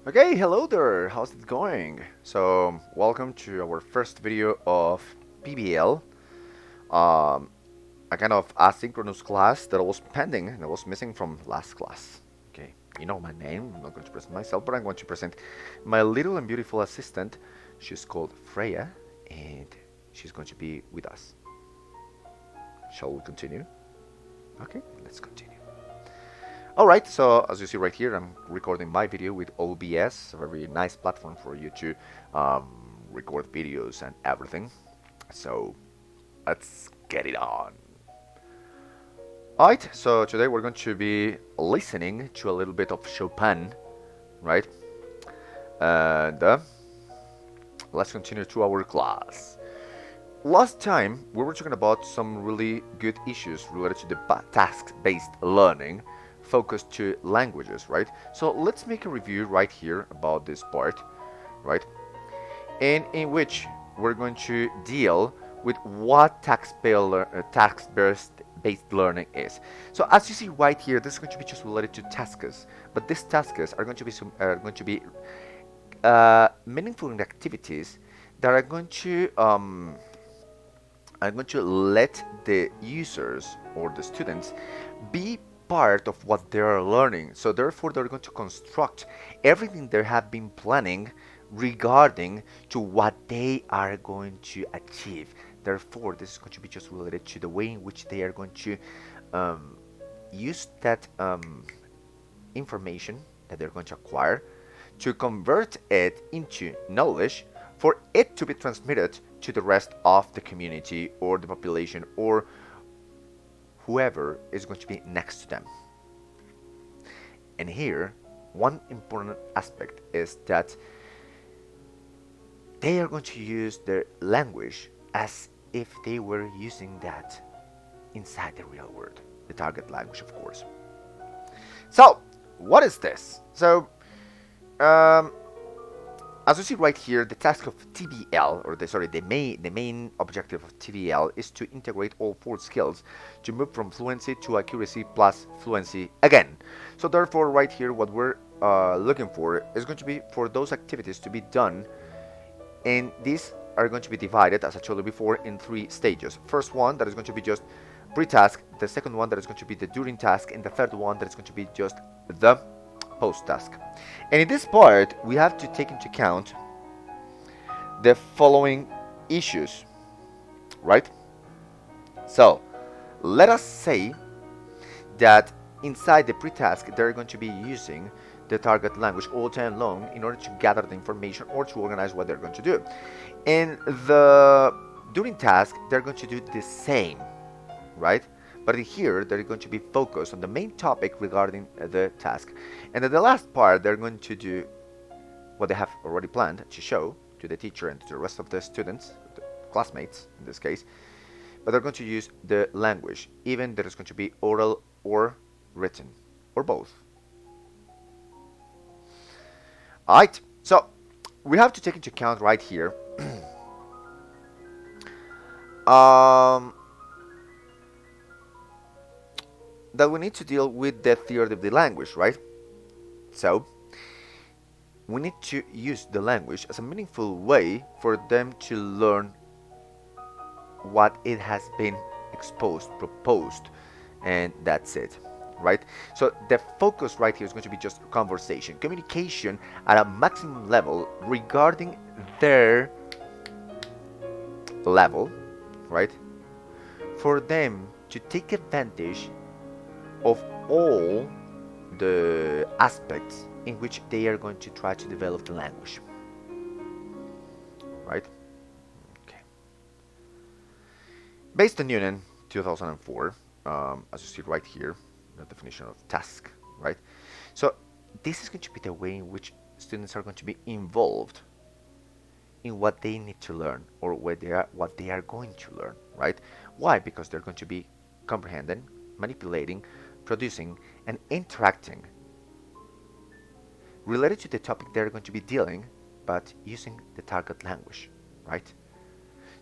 Okay, hello there. How's it going? So, welcome to our first video of PBL, um, a kind of asynchronous class that was pending and that was missing from last class. Okay, you know my name. I'm not going to present myself, but I'm going to present my little and beautiful assistant. She's called Freya, and she's going to be with us. Shall we continue? Okay, let's continue. Alright, so as you see right here, I'm recording my video with OBS, a very nice platform for you to record videos and everything. So let's get it on. Alright, so today we're going to be listening to a little bit of Chopin, right? And let's continue to our class. Last time we were talking about some really good issues related to the task-based learning focused to languages, right? So let's make a review right here about this part, right? And in which we're going to deal with what task-based learning is. So as you see right here, this is going to be just related to tasks, but these tasks are going to be meaningful activities that are going to let the users or the students be part of what they are learning. So therefore, they're going to construct everything they have been planning regarding to what they are going to achieve. Therefore, this is going to be just related to the way in which they are going to um, use that information that they're going to acquire to convert it into knowledge for it to be transmitted to the rest of the community or the population or whoever is going to be next to them. And here, one important aspect is that they are going to use their language as if they were using that inside the real world, the target language, of course. So, what is this? So, um, as you see right here, the task of TBL, or the main objective of TBL is to integrate all four skills to move from fluency to accuracy plus fluency again. So therefore, right here, what we're looking for is going to be for those activities to be done, and these are going to be divided, as I told you before, in three stages. First one that is going to be just pre-task, the second one that is going to be the during task, and the third one that is going to be just the post-task. And in this part, we have to take into account the following issues, right? So, let us say that inside the pre-task, they're going to be using the target language all time long in order to gather the information or to organize what they're going to do. In the during task, they're going to do the same, right? But here, they're going to be focused on the main topic regarding the task. And in the last part, they're going to do what they have already planned to show to the teacher and to the rest of the students, the classmates in this case. But they're going to use the language, even that is going to be oral or written, or both. Alright, so we have to take into account right here um, that we need to deal with the theory of the language, right? So we need to use the language as a meaningful way for them to learn what it has been exposed, proposed, and that's it, right? So the focus right here is going to be just conversation, communication at a maximum level regarding their level, right? For them to take advantage of all the aspects in which they are going to try to develop the language, right? Okay. Based on Union 2004, as you see right here, the definition of task, right? So this is going to be the way in which students are going to be involved in what they need to learn or what they are going to learn, right? Why? Because they're going to be comprehending, manipulating, producing, and interacting related to the topic they're going to be dealing, but using the target language, right?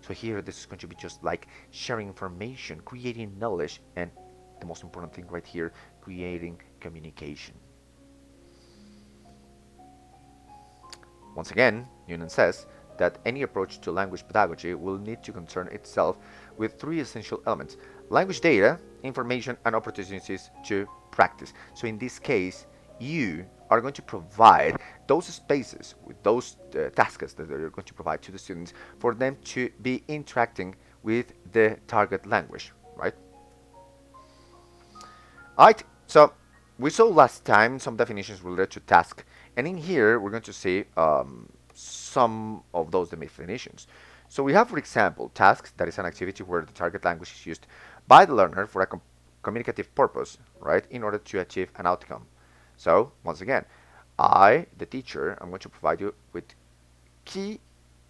So here, this is going to be just like sharing information, creating knowledge, and the most important thing right here, creating communication. Once again, Noonan says that any approach to language pedagogy will need to concern itself with three essential elements: language data, information, and opportunities to practice. So in this case, you are going to provide those spaces with those tasks that you're going to provide to the students for them to be interacting with the target language, right? Alright, so we saw last time some definitions related to task, and in here we're going to see some of those definitions. So we have, for example, tasks, that is an activity where the target language is used by the learner for a communicative purpose, right, in order to achieve an outcome. So, once again, I, the teacher, I'm going to provide you with key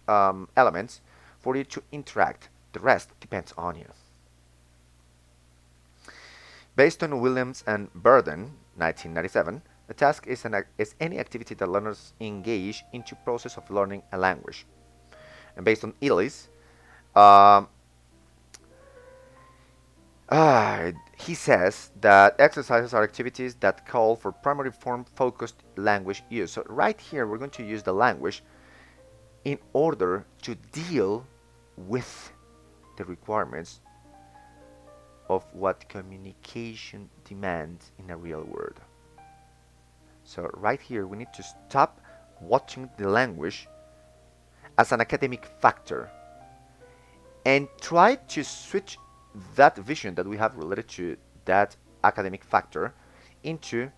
elements for you to interact. The rest depends on you. Based on Williams and Burden, 1997, a task is any activity that learners engage into process of learning a language. And based on Ellis, uh, he says that exercises are activities that call for primary form focused language use. So right here we're going to use the language in order to deal with the requirements of what communication demands in a real world. So right here we need to stop watching the language as an academic factor and try to switch that vision that we have related to that academic factor into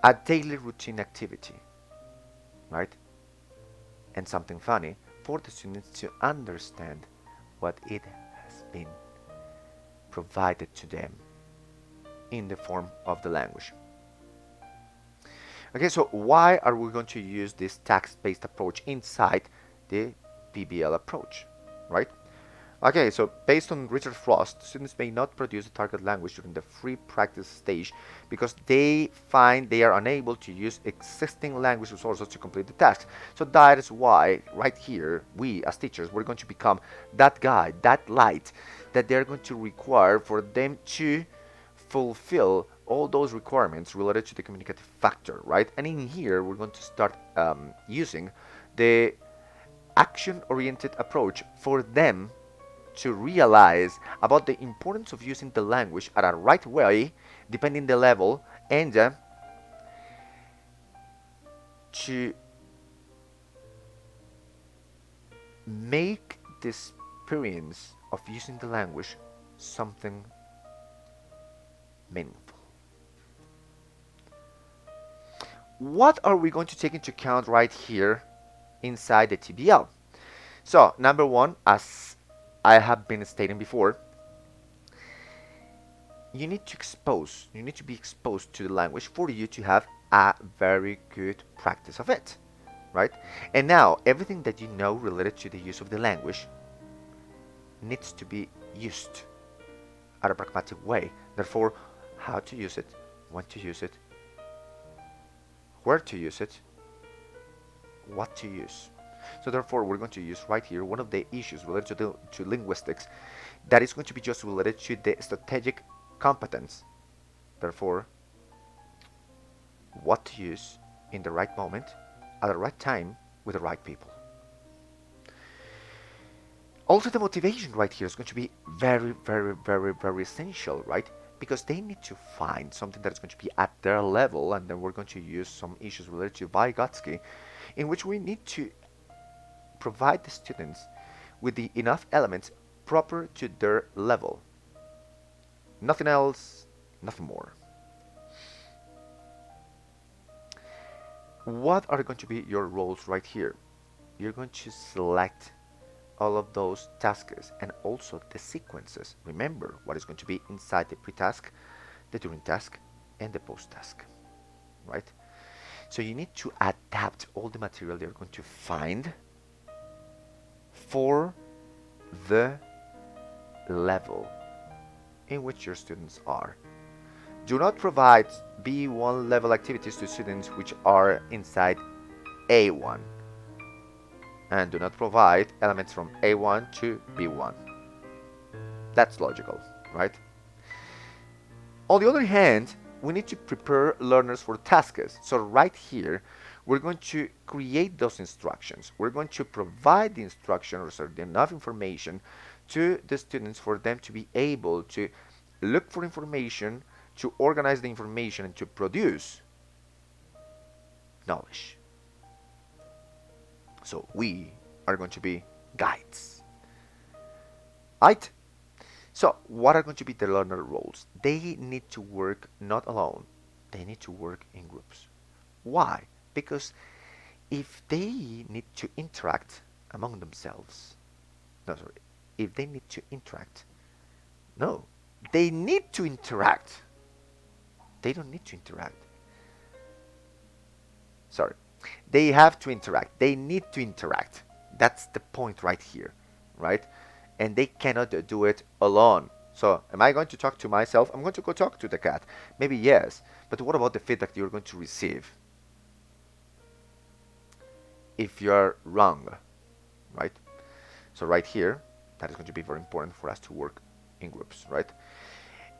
a daily routine activity, right? And something funny for the students to understand what it has been provided to them in the form of the language. Okay, so why are we going to use this task-based approach inside the PBL approach, right? Okay, so based on Richard Frost, students may not produce a target language during the free practice stage because they find they are unable to use existing language resources to complete the task. So that is why, right here, we as teachers, we're going to become that guide, that light that they're going to require for them to fulfill all those requirements related to the communicative factor, right? And in here, we're going to start using the action-oriented approach for them to realize about the importance of using the language at a right way, depending the level, and to make the experience of using the language something meaningful. What are we going to take into account right here inside the TBL? So, number one, as I have been stating before, you need to be exposed to the language for you to have a very good practice of it, right? And now, everything that you know related to the use of the language needs to be used at a pragmatic way. Therefore, how to use it, when to use it, where to use it, what to use. So therefore, we're going to use right here one of the issues related to linguistics that is going to be just related to the strategic competence. Therefore, what to use in the right moment, at the right time, with the right people. Also, the motivation right here is going to be very, very, very, very essential, right? Because they need to find something that is going to be at their level, and then we're going to use some issues related to Vygotsky, in which we need to provide the students with the enough elements proper to their level. Nothing else, nothing more. What are going to be your roles right here? You're going to select all of those tasks and also the sequences. Remember what is going to be inside the pre-task, the during task, and the post-task, right? So you need to adapt all the material you're going to find for the level in which your students are. Do not provide B1 level activities to students which are inside A1, and do not provide elements from A1 to B1. That's logical, right? On the other hand, we need to prepare learners for tasks. So right here, we're going to create those instructions. We're going to provide the instructions or enough information to the students for them to be able to look for information, to organize the information, and to produce knowledge. So we are going to be guides. Right? So what are going to be the learner roles? They need to work not alone. They need to work in groups. Why? Because if they need to interact among themselves, no, sorry, if they need to interact, no, they need to interact. They don't need to interact. Sorry. They have to interact. They need to interact. That's the point right here, right? And they cannot do it alone. So, am I going to talk to myself? I'm going to go talk to the cat. Maybe yes, but what about the feedback you're going to receive if you're wrong, right? So right here, that is going to be very important for us to work in groups, right?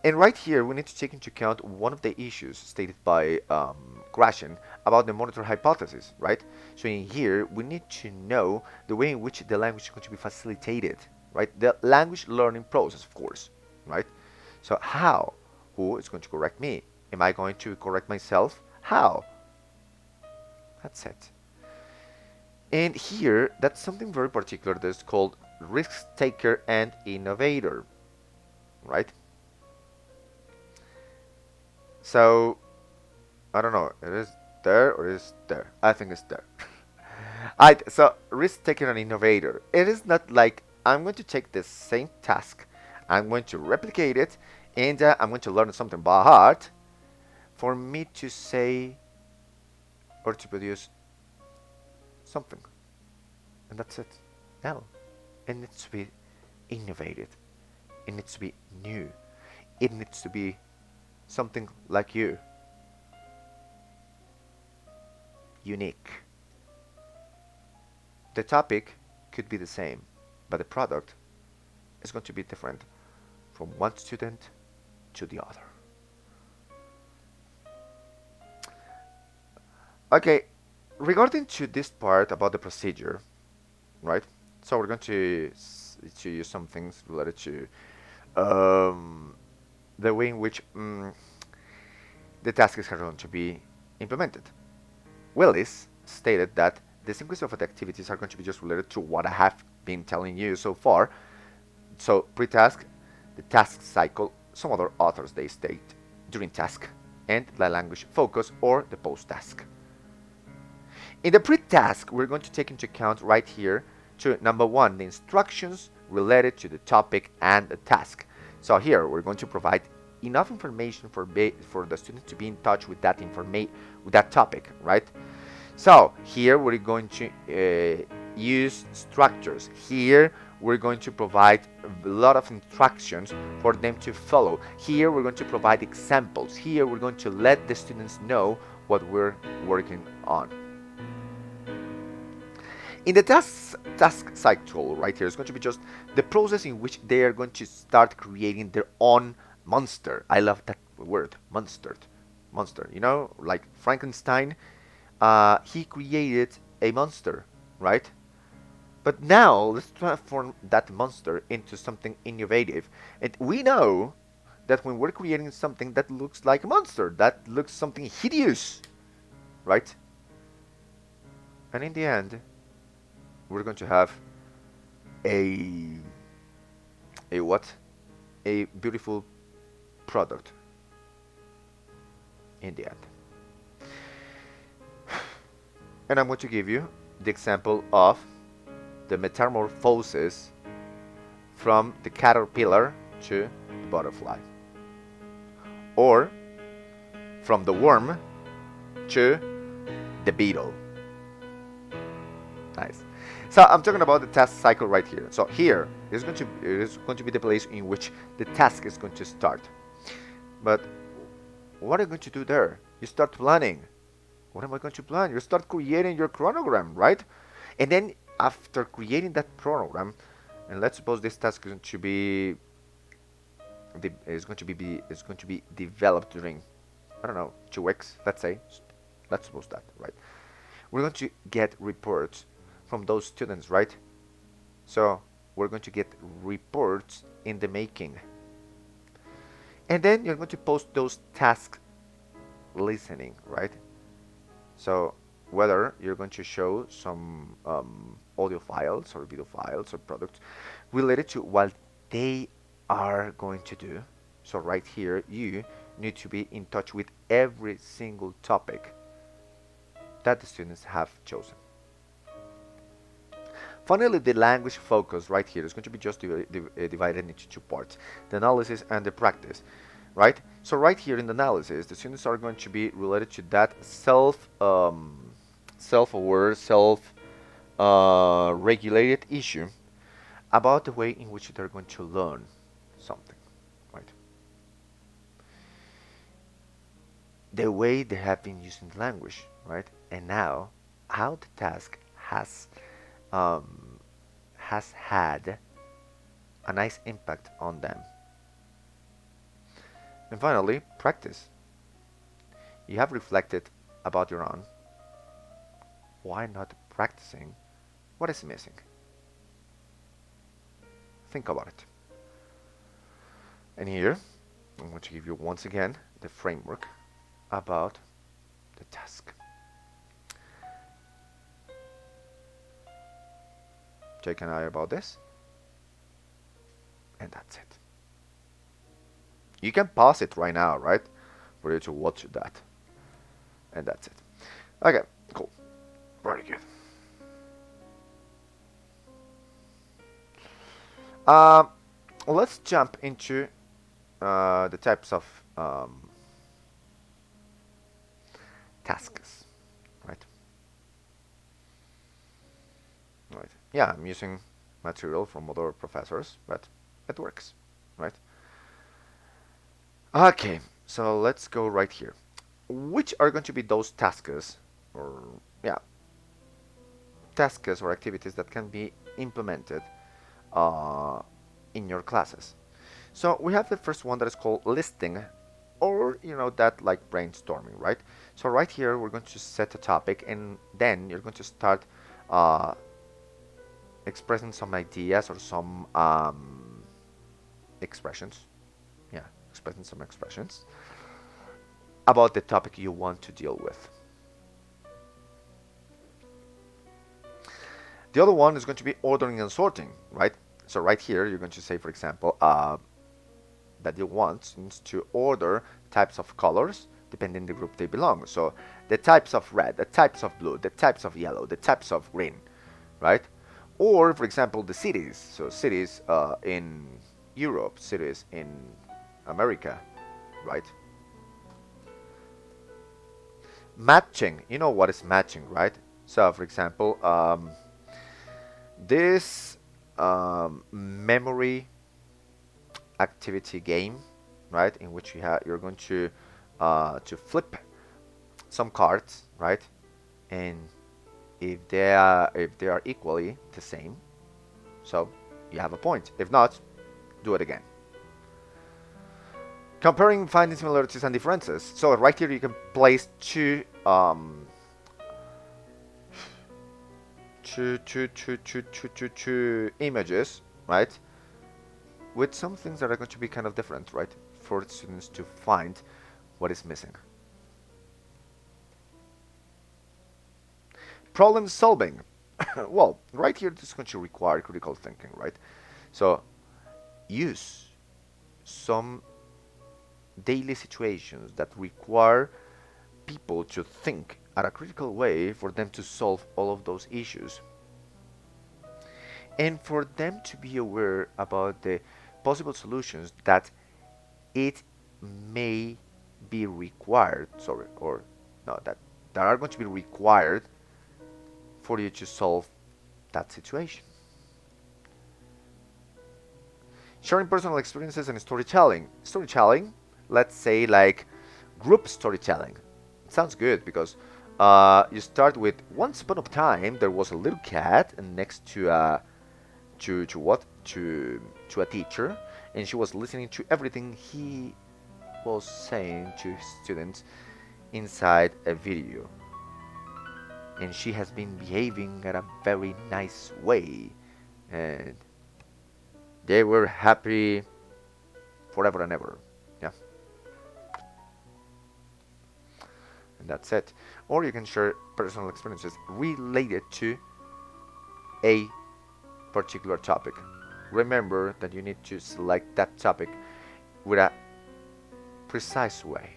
And right here, we need to take into account one of the issues stated by Gratian about the monitor hypothesis, right? So in here, we need to know the way in which the language is going to be facilitated, right? The language learning process, of course, right? So how? Who is going to correct me? Am I going to correct myself? How? That's it. And here, that's something very particular that's called risk taker and innovator, right? So, I don't know, it is there or is there? I think it's there. Alright, so risk taker and innovator. It is not like I'm going to take the same task, I'm going to replicate it, and I'm going to learn something by heart for me to say or to produce something. And that's it. No. It needs to be innovated. It needs to be new. It needs to be something like you. Unique. The topic could be the same, but the product is going to be different from one student to the other. Okay, regarding to this part about the procedure, right? So we're going to use some things related to the way in which the tasks are going to be implemented. Willis stated that the sequence of the activities are going to be just related to what I have been telling you so far. So pre-task, the task cycle, some other authors they state during task, and the language focus or the post-task. In the pre-task, we're going to take into account right here to number one, the instructions related to the topic and the task. So here we're going to provide enough information for the student to be in touch with that with that topic, right? So here we're going to use structures. Here we're going to provide a lot of instructions for them to follow. Here we're going to provide examples. Here we're going to let the students know what we're working on. In the task cycle right here is going to be just the process in which they are going to start creating their own monster. I love that word, monster. You know, like Frankenstein, he created a monster, right? But now let's transform that monster into something innovative. And we know that when we're creating something that looks like a monster, that looks something hideous, right? And in the end, we're going to have a what? A beautiful product in the end. And I'm going to give you the example of the metamorphosis from the caterpillar to the butterfly, or from the worm to the beetle. Nice. So I'm talking about the task cycle right here. So here is going to be the place in which the task is going to start. But what are you going to do there? You start planning. What am I going to plan? You start creating your chronogram, right? And then after creating that chronogram, and let's suppose this task is going to be developed during I don't know, 2 weeks, let's say. Let's suppose that, right? We're going to get reports from those students, right? So we're going to get reports in the making. And then you're going to post those tasks listening, right? So whether you're going to show some audio files or video files or products related to what they are going to do. So right here, you need to be in touch with every single topic that the students have chosen. Finally, the language focus right here is going to be just divided into 2 parts, the analysis and the practice, right? So right here in the analysis, the students are going to be related to that self-aware, regulated issue about the way in which they're going to learn something, right? The way they have been using the language, right? And now, how the task um, has had a nice impact on them. And finally, practice. You have reflected about your own. Why not practicing what is missing? Think about it. And here, I'm going to give you once again the framework about the task. Take an eye about this. And that's it. You can pause it right now, right? For you to watch that. And that's it. Okay, cool. Very good. Um, let's jump into the types of tasks, right? Right. Yeah, I'm using material from other professors, but it works, right? Okay, so let's go right here. Which are going to be those tasks, or yeah, tasks or activities that can be implemented uh, in your classes? So we have the first one that is called listing, or that like brainstorming, right? So right here we're going to set a topic, and then you're going to start uh, expressing some ideas or some expressions. Yeah, expressing some expressions about the topic you want to deal with. The other one is going to be ordering and sorting, right? So right here you're going to say, for example, that you want to order types of colors depending on the group they belong. So the types of red, the types of blue, the types of yellow, the types of green, right? Or, for example, the cities. So cities in Europe, cities in America, right? Matching. You know what is matching, right? So, for example, this memory activity game, right, in which you're going to flip some cards, right, and if they are equally the same, so you have a point. If not, do it again. Comparing, finding similarities and differences. So right here you can place two images, right, with some things that are going to be kind of different, right, for students to find what is missing. Problem solving. Well, right here this is going to require critical thinking, right? So use some daily situations that require people to think at a critical way for them to solve all of those issues, and for them to be aware about the possible solutions that it may be required, sorry, or no, that are going to be required for you to solve that situation. Sharing personal experiences and storytelling. Storytelling, let's say like group storytelling. It sounds good because you start with once upon a time there was a little cat and next to to what to a teacher, and she was listening to everything he was saying to students inside a video, and she has been behaving in a very nice way, and they were happy forever and ever. Yeah, and that's it. Or you can share personal experiences related to a particular topic. Remember that you need to select that topic with a precise way.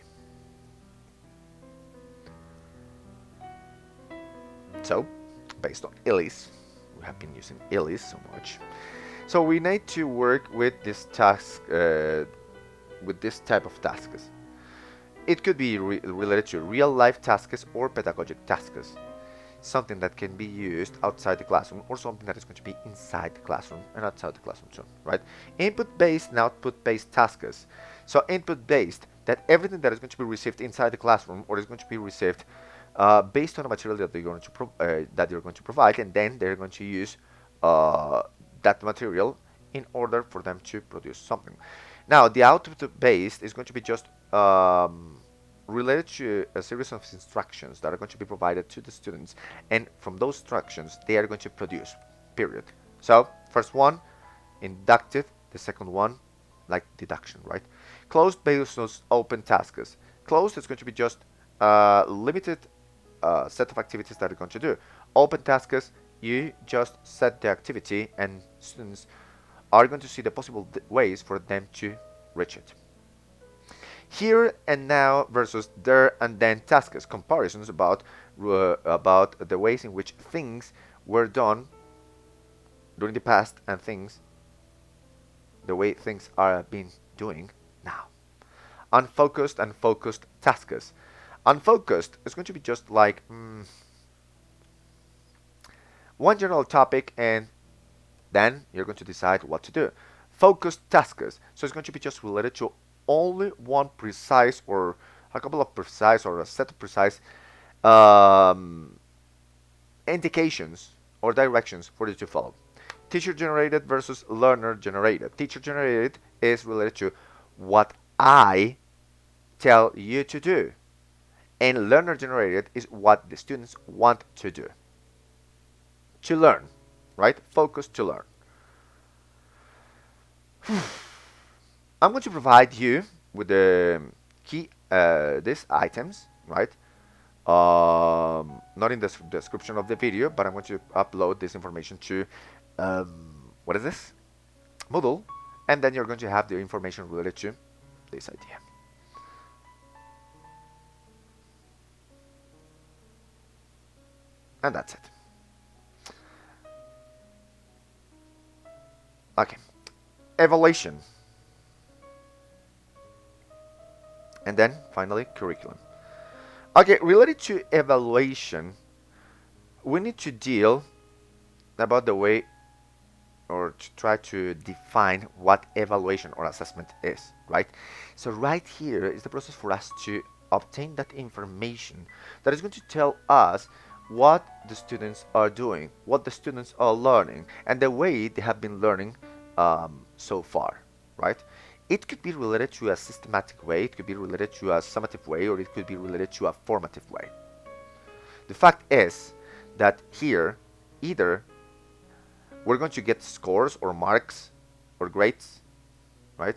So, based on Elise, we have been using Elise so much. So we need to work with this task, with this type of tasks. It could be related to real-life tasks or pedagogic tasks, something that can be used outside the classroom or something that is going to be inside the classroom and outside the classroom too, right? Input-based and output-based tasks. So input-based, that everything that is going to be received inside the classroom or is going to be received based on the material that you're going to provide, and then they're going to use uh, that material in order for them to produce something. Now, the output-based is going to be just related to a series of instructions that are going to be provided to the students, and from those instructions, they are going to produce, period. So, first one, inductive, the second one, like deduction, right? Closed versus open tasks. Closed is going to be just limited set of activities that you're going to do. Open tasks, you just set the activity and students are going to see the possible ways for them to reach it. Here and now versus there and then tasks, comparisons about the ways in which things were done during the past and things the way things are being doing now. Unfocused and focused tasks. Unfocused is going to be just like one general topic, and then you're going to decide what to do. Focused tasks, so it's going to be just related to only one precise or a couple of precise or a set of precise um, indications or directions for you to follow. Teacher generated versus learner generated. Teacher generated is related to what I tell you to do, and learner generated is what the students want to do. To learn, right? Focus to learn. I'm going to provide you with the key these items, right? Not in the description of the video, but I'm going to upload this information to what is this? Moodle, and then you're going to have the information related to this idea. And that's it. Okay, evaluation. And then finally curriculum. Okay, related to evaluation, we need to deal about the way or to try to define what evaluation or assessment is, right? So right here is the process for us to obtain that information that is going to tell us what the students are doing, what the students are learning, and the way they have been learning so far, right? It could be related to a systematic way, it could be related to a summative way, or it could be related to a formative way. The fact is that here, either we're going to get scores or marks or grades, right?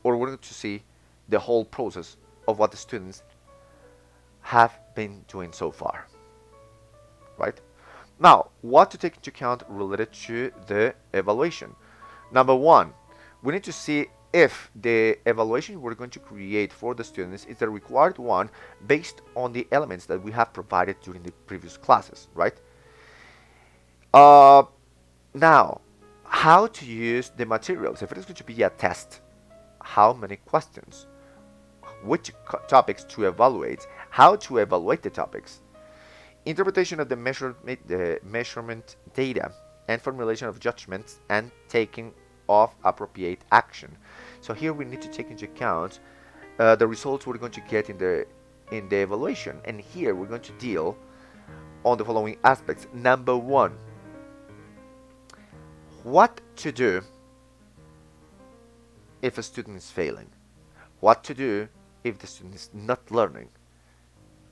Or we're going to see the whole process of what the students have been doing so far, right? Now, what to take into account related to the evaluation? Number one, we need to see if the evaluation we're going to create for the students is the required one based on the elements that we have provided during the previous classes, right? Now, how to use the materials. If it is going to be a test, how many questions, which topics to evaluate, how to evaluate the topics, interpretation of the measurement data, and formulation of judgments and taking of appropriate action. So here we need to take into account the results we're going to get in the evaluation, and here we're going to deal on the following aspects. Number one, what to do if a student is failing. what to do if the student is not learning,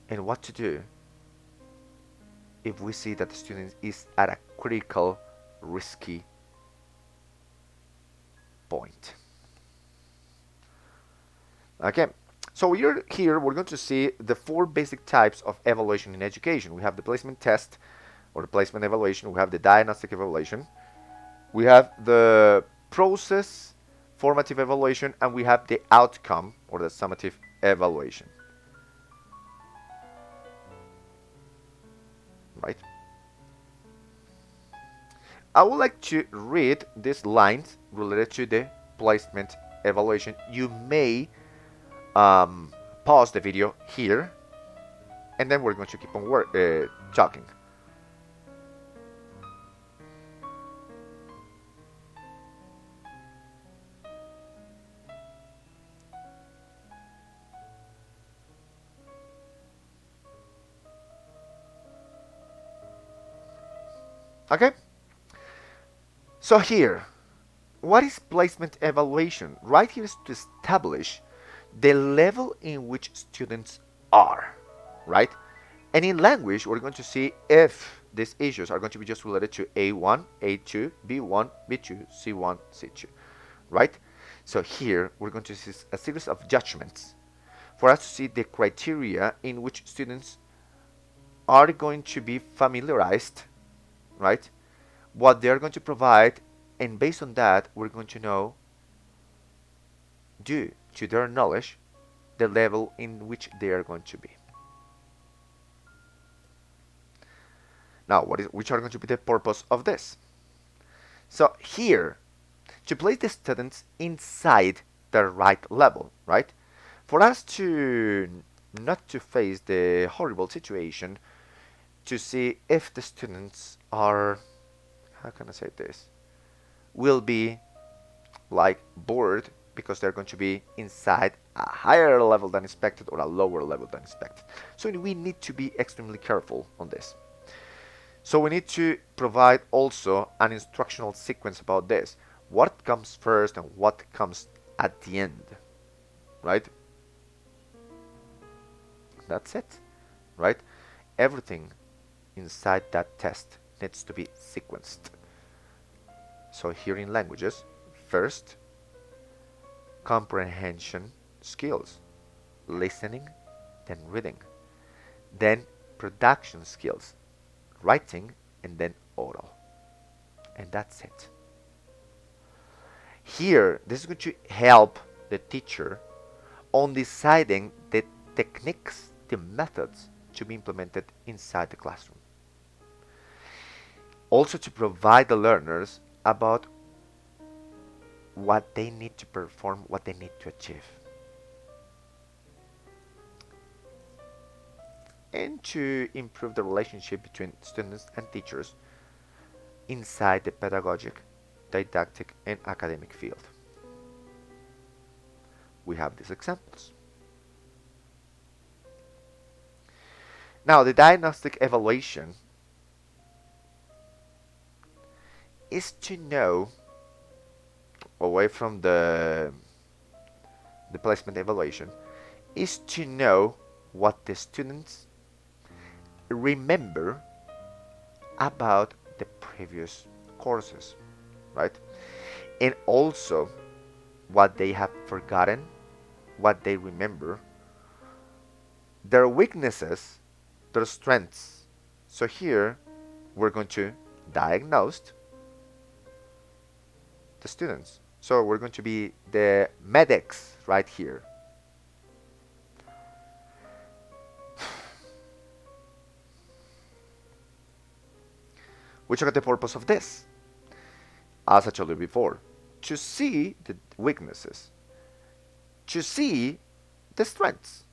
and what to do if we see that the student is at a critical, risky point. Okay, so we're going to see the four basic types of evaluation in education. We have the placement test or the placement evaluation, we have the diagnostic evaluation, we have the process formative evaluation, and we have the outcome or the summative evaluation. Right? I would like to read these lines related to the placement evaluation. You may pause the video here, and then we're going to keep on talking. Okay? So here, what is placement evaluation? Right here is to establish the level in which students are, right? And in language, we're going to see if these issues are going to be just related to A1, A2, B1, B2, C1, C2, right? So here, we're going to see a series of judgments for us to see the criteria in which students are going to be familiarized, right? What they're going to provide, and based on that, we're going to know, due to their knowledge, the level in which they are going to be. Now, which are going to be the purpose of this? So here, to place the students inside the right level, right? For us to not to face the horrible situation, to see if the students are, how can I say this, will be like bored because they're going to be inside a higher level than expected or a lower level than expected. So we need to be extremely careful on this. So we need to provide also an instructional sequence about this. What comes first and what comes at the end, right? That's it, right? Everything inside that test needs to be sequenced. So here in languages, first, comprehension skills, listening, then reading, then production skills, writing, and then oral. And that's it. Here, this is going to help the teacher on deciding the techniques, the methods to be implemented inside the classroom. Also to provide the learners about what they need to perform, what they need to achieve. And to improve the relationship between students and teachers inside the pedagogic, didactic, and academic field. We have these examples. Now, the diagnostic evaluation is to know, away from the placement evaluation, is to know what the students remember about the previous courses, right? And also what they have forgotten, what they remember, their weaknesses, their strengths. So here we're going to diagnose the students. So we're going to be the medics right here. Which are the purpose of this? As I told you before, to see the weaknesses, to see the strengths,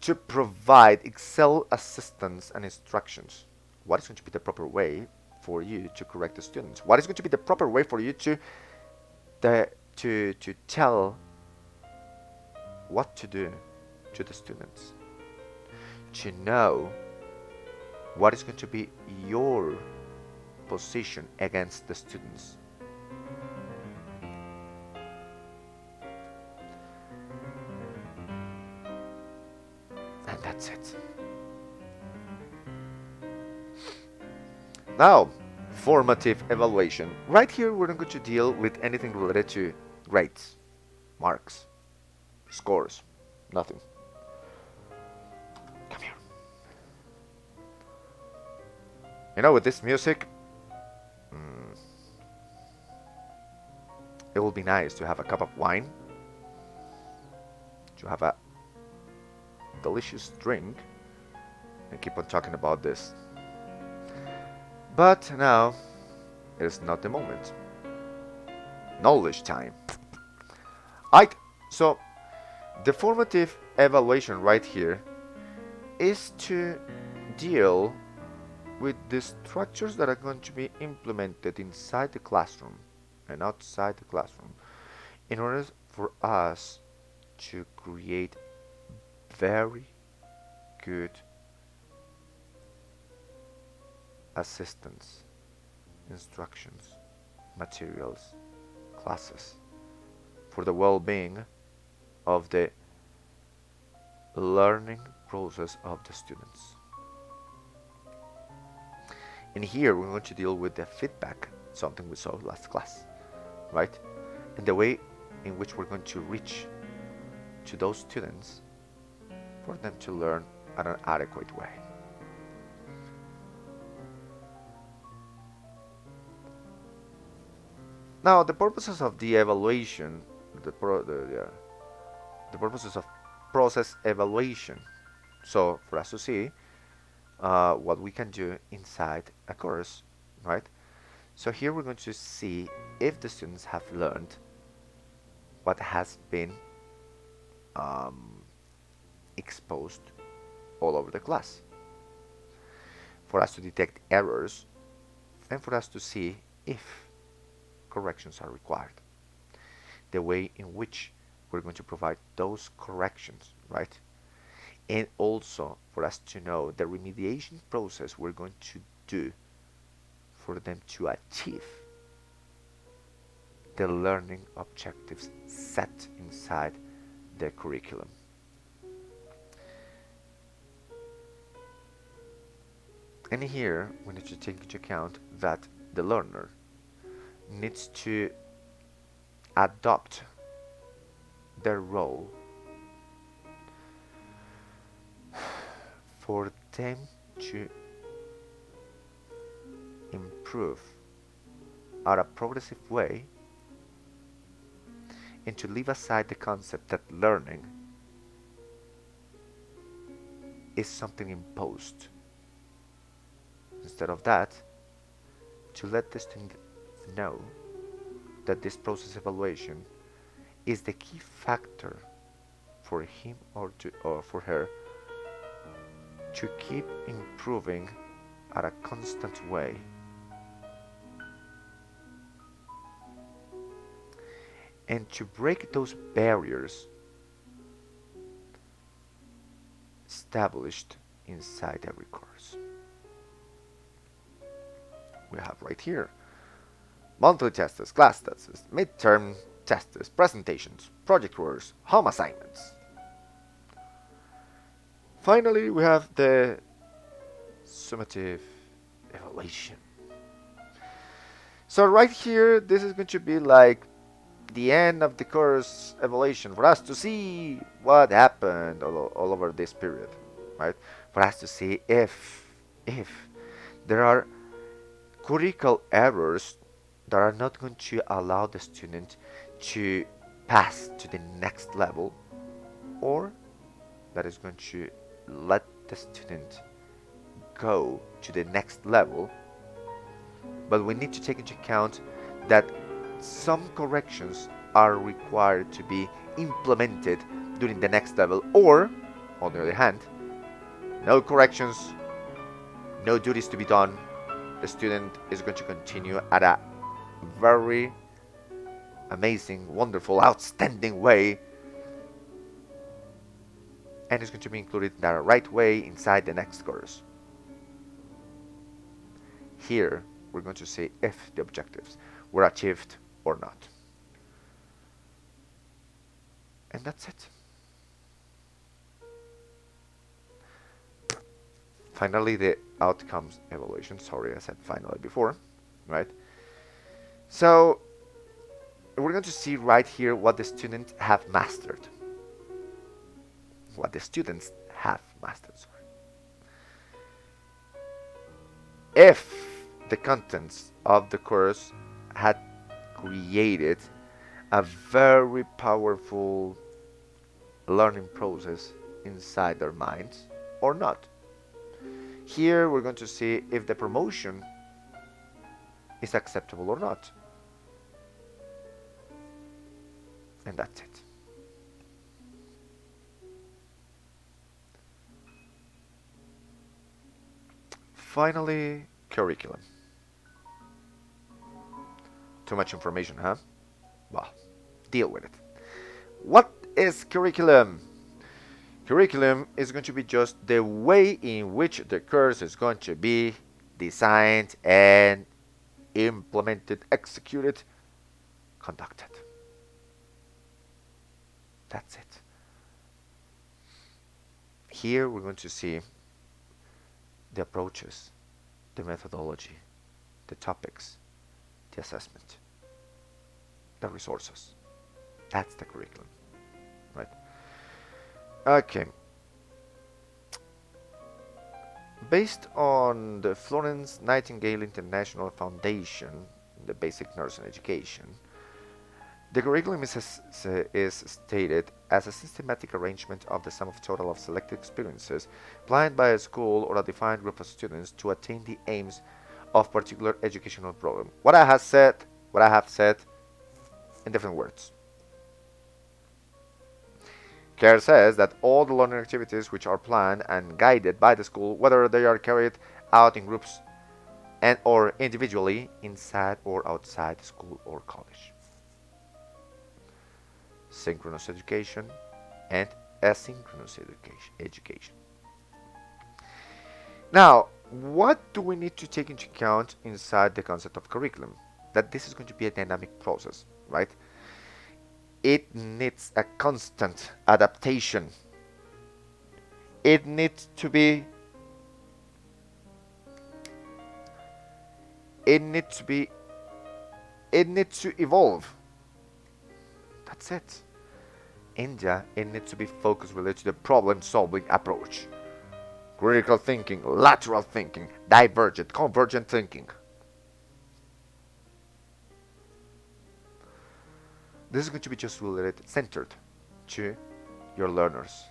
to provide Excel assistance and instructions. What is going to be the proper way for you to correct the students? What is going to be the proper way for you to tell what to do to the students? To know what is going to be your position against the students. Now, formative evaluation. Right here, we're not going to deal with anything related to grades, marks, scores, nothing. Come here. With this music, it will be nice to have a cup of wine, to have a delicious drink, and keep on talking about this. But now, it is not the moment. Knowledge time. Alright, so the formative evaluation right here is to deal with the structures that are going to be implemented inside the classroom and outside the classroom in order for us to create very good assistance, instructions, materials, classes for the well-being of the learning process of the students. And here we're going to deal with the feedback, something we saw last class, right? And the way in which we're going to reach to those students for them to learn in an adequate way. Now, the purposes of the evaluation, the purposes of process evaluation. So, for us to see what we can do inside a course, right? So here we're going to see if the students have learned what has been exposed all over the class. For us to detect errors and for us to see if corrections are required. The way in which we're going to provide those corrections, right? And also for us to know the remediation process we're going to do for them to achieve the learning objectives set inside the curriculum. And here we need to take into account that the learner needs to adopt their role for them to improve at a progressive way and to leave aside the concept that learning is something imposed. Instead of that, to let the student know that this process evaluation is the key factor for him or for her to keep improving at a constant way. And to break those barriers established inside every course. We have right here monthly tests, class tests, midterm tests, presentations, project works, home assignments. Finally, we have the summative evaluation. So right here, this is going to be like the end of the course evaluation for us to see what happened all over this period, right? For us to see if there are critical errors that are not going to allow the student to pass to the next level, or that is going to let the student go to the next level. But we need to take into account that some corrections are required to be implemented during the next level, or on the other hand, no corrections, no duties to be done. The student is going to continue at a very amazing, wonderful, outstanding way, and is going to be included in the right way inside the next course. Here, we're going to see if the objectives were achieved or not. And that's it. Finally, the outcomes evaluation. Sorry, I said finally before, right? So we're going to see right here what the students have mastered. What the students have mastered. Sorry. If the contents of the course had created a very powerful learning process inside their minds or not. Here we're going to see if the promotion is acceptable or not. And that's it. Finally, curriculum. Too much information, huh? Well, deal with it. What is curriculum? Curriculum is going to be just the way in which the course is going to be designed and implemented, executed, conducted. That's it. Here we're going to see the approaches, the methodology, the topics, the assessment, the resources. That's the curriculum, right? Okay. Based on the Florence Nightingale International Foundation, the basic nursing education, the curriculum is stated as a systematic arrangement of the sum of total of selected experiences planned by a school or a defined group of students to attain the aims of particular educational program. What I have said in different words. CARE says that all the learning activities which are planned and guided by the school, whether they are carried out in groups and or individually inside or outside the school or college. Synchronous education and asynchronous education. Now, what do we need to take into account inside the concept of curriculum? That this is going to be a dynamic process, right? It needs a constant adaptation. It needs to be it needs to evolve. That's it. India, it needs to be focused related to the problem-solving approach. Critical thinking, lateral thinking, divergent, convergent thinking. This is going to be just related, centered to your learners.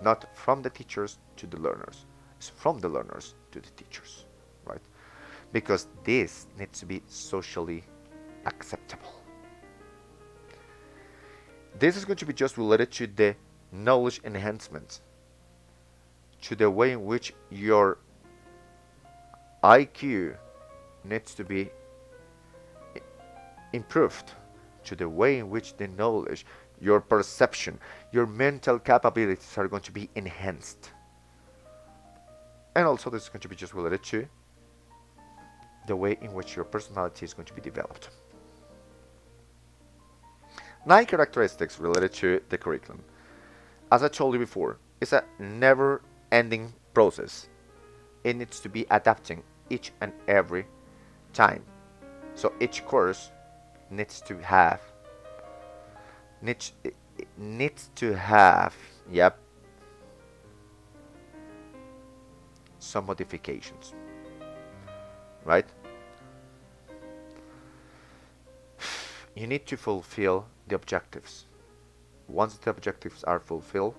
Not from the teachers to the learners. It's from the learners to the teachers, right? Because this needs to be socially acceptable. This is going to be just related to the knowledge enhancement, to the way in which your IQ needs to be improved, to the way in which the knowledge, your perception, your mental capabilities are going to be enhanced. And also this is going to be just related to the way in which your personality is going to be developed. 9 characteristics related to the curriculum. As I told you before, it's a never-ending process. It needs to be adapting each and every time. So each course needs to have some modifications, right? You need to fulfill the objectives. Once the objectives are fulfilled,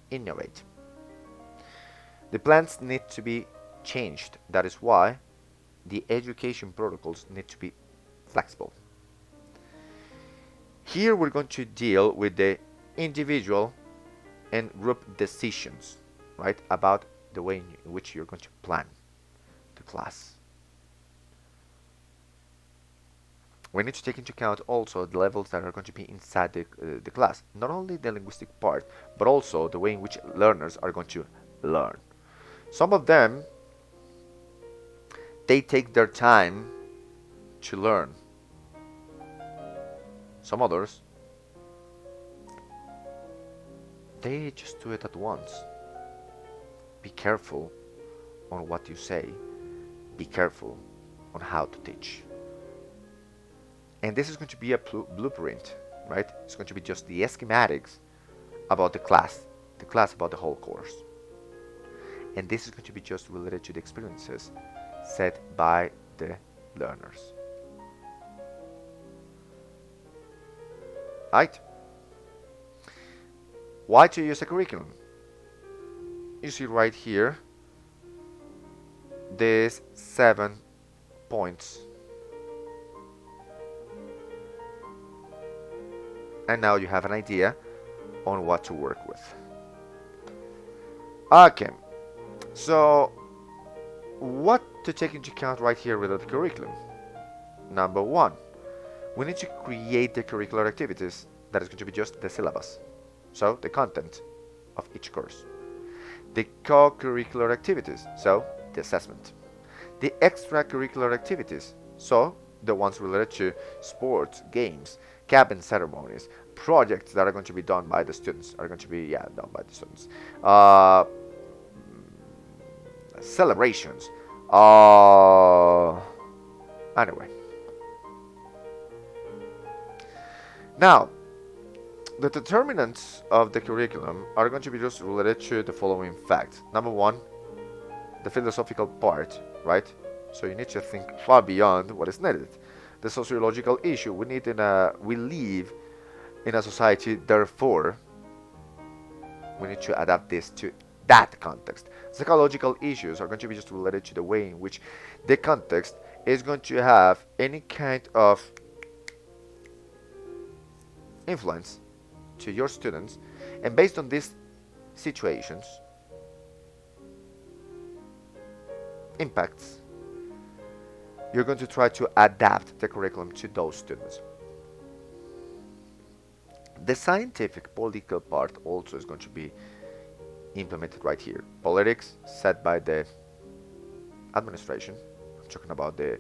innovate. The plans need to be changed. That is why the education protocols need to be flexible. Here we're going to deal with the individual and group decisions, right, about the way in which you're going to plan the class. We need to take into account also the levels that are going to be inside the class. Not only the linguistic part, but also the way in which learners are going to learn. Some of them, they take their time to learn. Some others, they just do it at once. be careful on what you say, be careful on how to teach. And this is going to be a blueprint, right? It's going to be just the schematics about the class about the whole course. And this is going to be just related to the experiences set by the learners. Right? Why to use a curriculum? You see right here these 7 points. And now you have an idea on what to work with. Okay, so what to take into account right here with the curriculum? Number one, we need to create the curricular activities that is going to be just the syllabus, so the content of each course. The co-curricular activities, so the assessment. The extracurricular activities, so the ones related to sports, games, cabin ceremonies, projects that are going to be done by the students, are going to be done by the students. Celebrations. Anyway. Now, the determinants of the curriculum are going to be just related to the following facts. Number one, the philosophical part, right? So you need to think far beyond what is needed. The sociological issue, we live in a society, therefore we need to adapt this to that context. Psychological issues are going to be just related to the way in which the context is going to have any kind of influence to your students, and based on these situations, impacts, you're going to try to adapt the curriculum to those students. The scientific political part also is going to be implemented right here. Politics set by the administration. I'm talking about the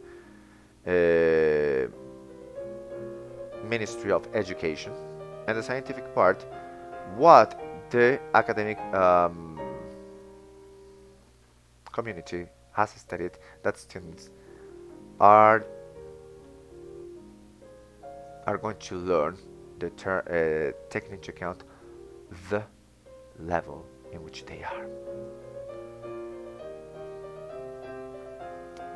Ministry of Education. And the scientific part, what the academic community has studied that students are going to learn, taking into account the level in which they are.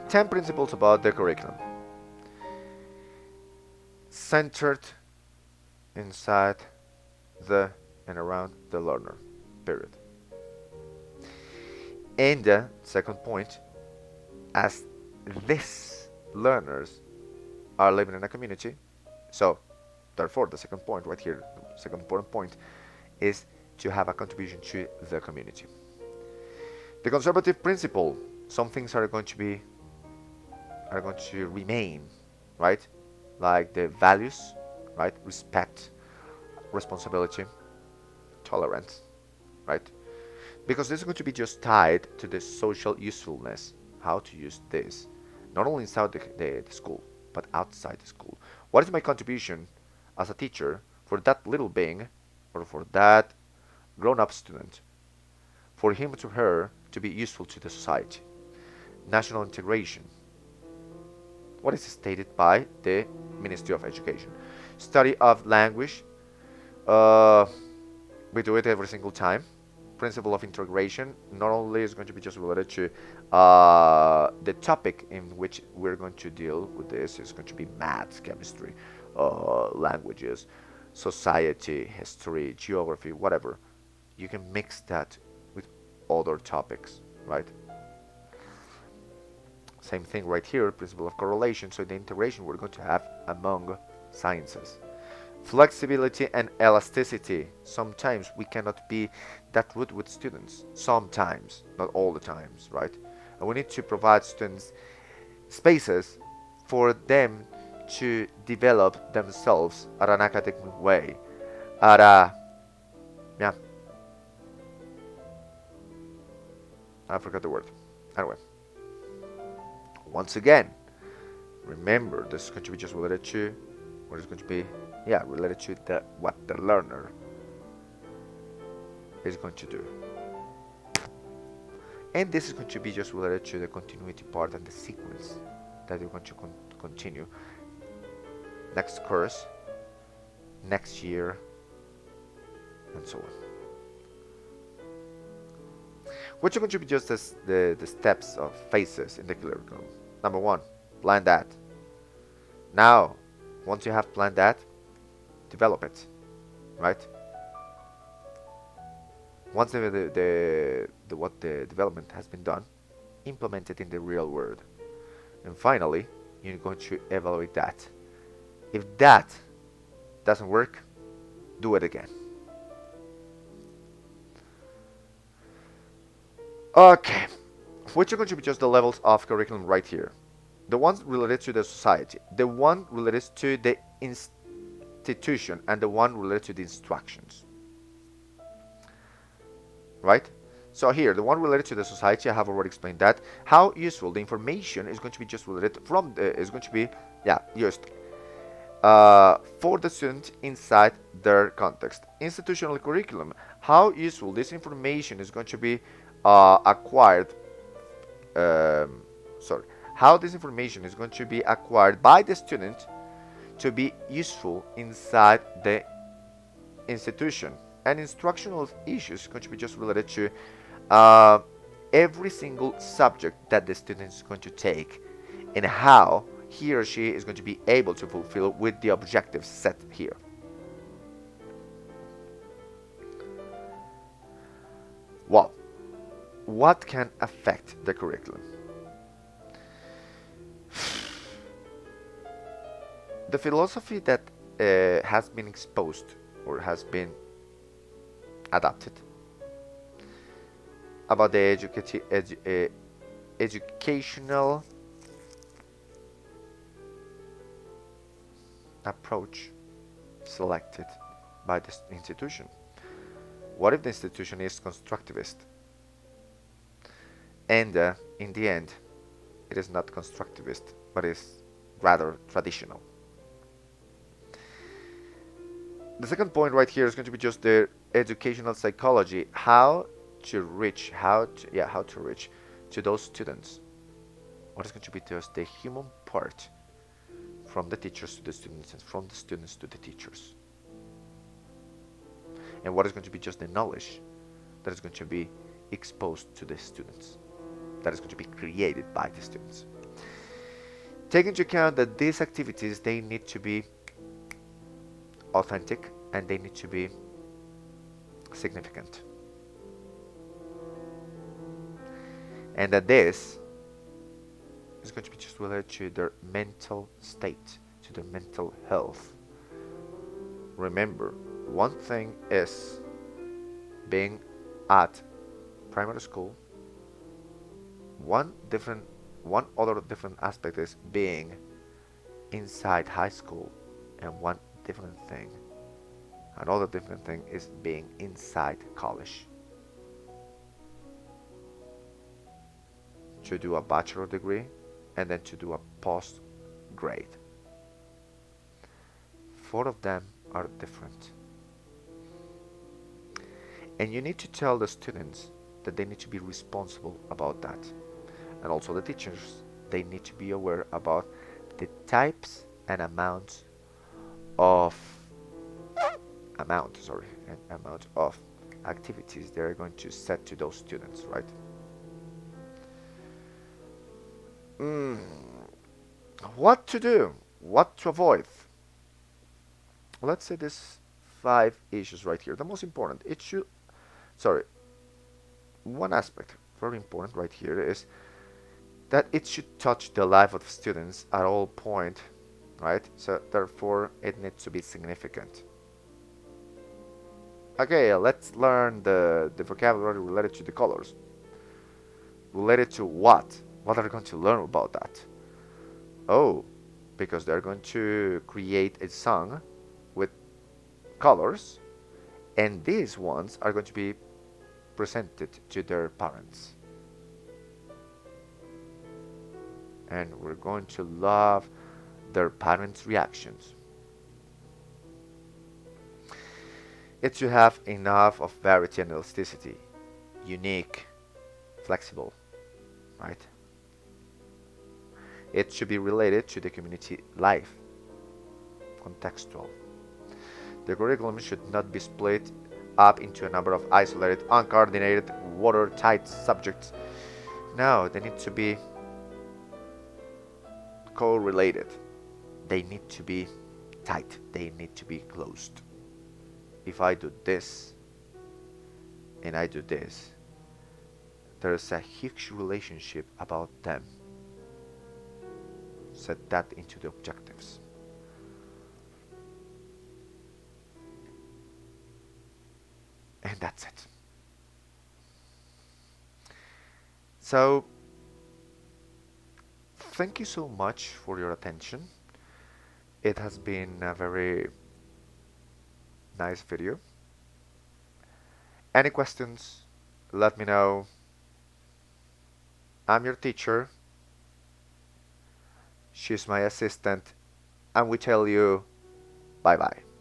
10 principles about the curriculum. Centered inside the and around the learner, period. And the second point, as these learners are living in a community, so therefore the second point right here, the second important point, is to have a contribution to the community. The conservative principle, some things are going to remain, right? Like the values, right? Respect, responsibility, tolerance, right? Because this is going to be just tied to the social usefulness, how to use this, not only inside the school, but outside the school. What is my contribution as a teacher for that little being, or for that grown-up student, for him or her to be useful to the society? National integration. What is stated by the Ministry of Education? Study of language. We do it every single time. Principle of integration not only is going to be just related to the topic in which we're going to deal with this. Is going to be maths, chemistry, languages, society, history, geography, whatever. You can mix that with other topics, right? Same thing right here, principle of correlation. So the integration we're going to have among sciences. Flexibility and elasticity. Sometimes we cannot be that rude with students. Sometimes, not all the times, right? And we need to provide students spaces for them to develop themselves at an academic way. At a, I forgot the word. Anyway. Once again, remember this is going to be just related to what is going to be related to what the learner is going to do. And this is going to be just related to the continuity part and the sequence that you're going to continue next course, next year, and so on. Which are going to be just as the steps of phases in the curriculum. Number one, plan that. Now, once you have planned that, develop it, right? Once what the development has been done, implement it in the real world. And finally, you're going to evaluate that. If that doesn't work, do it again. Okay, which are going to be just the levels of curriculum right here. The ones related to the society, the one related to the institution, and the one related to the instructions. Right? So here, the one related to the society, I have already explained that. How useful the information is going to be just related from the, is going to be, yeah, used for the student inside their context. Institutional curriculum, how useful this information is going to be acquired, sorry, how this information is going to be acquired by the student to be useful inside the institution. And instructional issues going to be just related to every single subject that the student is going to take and how he or she is going to be able to fulfill with the objectives set here. Well, what can affect the curriculum? The philosophy that has been exposed or has been adopted about the educational approach selected by the institution. What if the institution is constructivist? And in the end, it is not constructivist, but is rather traditional. The second point right here is going to be just the educational psychology, how to reach to those students. What is going to be just the human part from the teachers to the students and from the students to the teachers. And what is going to be just the knowledge that is going to be exposed to the students, that is going to be created by the students. Take into account that these activities, they need to be authentic and they need to be significant. And that this is going to be just related to their mental state, to their mental health. Remember, one thing is being at primary school, one other different aspect is being inside high school, and another different thing is being inside college. To do a bachelor degree and then to do a post grade. 4 of them are different. And you need to tell the students that they need to be responsible about that. And also the teachers, they need to be aware about the types and amount of activities they're going to set to those students, right? What to do? What to avoid? Let's say this 5 issues right here. The most important, one aspect very important right here is that it should touch the life of students at all point, right? So therefore it needs to be significant. Okay, let's learn the vocabulary related to the colors. Related to what? What are they going to learn about that? Oh, because they're going to create a song with colors, and these ones are going to be presented to their parents. And we're going to love their parents' reactions. It should have enough of variety and elasticity, unique, flexible, right? It should be related to the community life, contextual. The curriculum should not be split up into a number of isolated, uncoordinated, watertight subjects. No, they need to be correlated. They need to be tight. They need to be closed. If I do this and I do this, there's a huge relationship about them. Set that into the objectives. And that's it. So, thank you so much for your attention. It has been a very nice video. Any questions? Let me know. I'm your teacher. She's my assistant. And we tell you bye bye.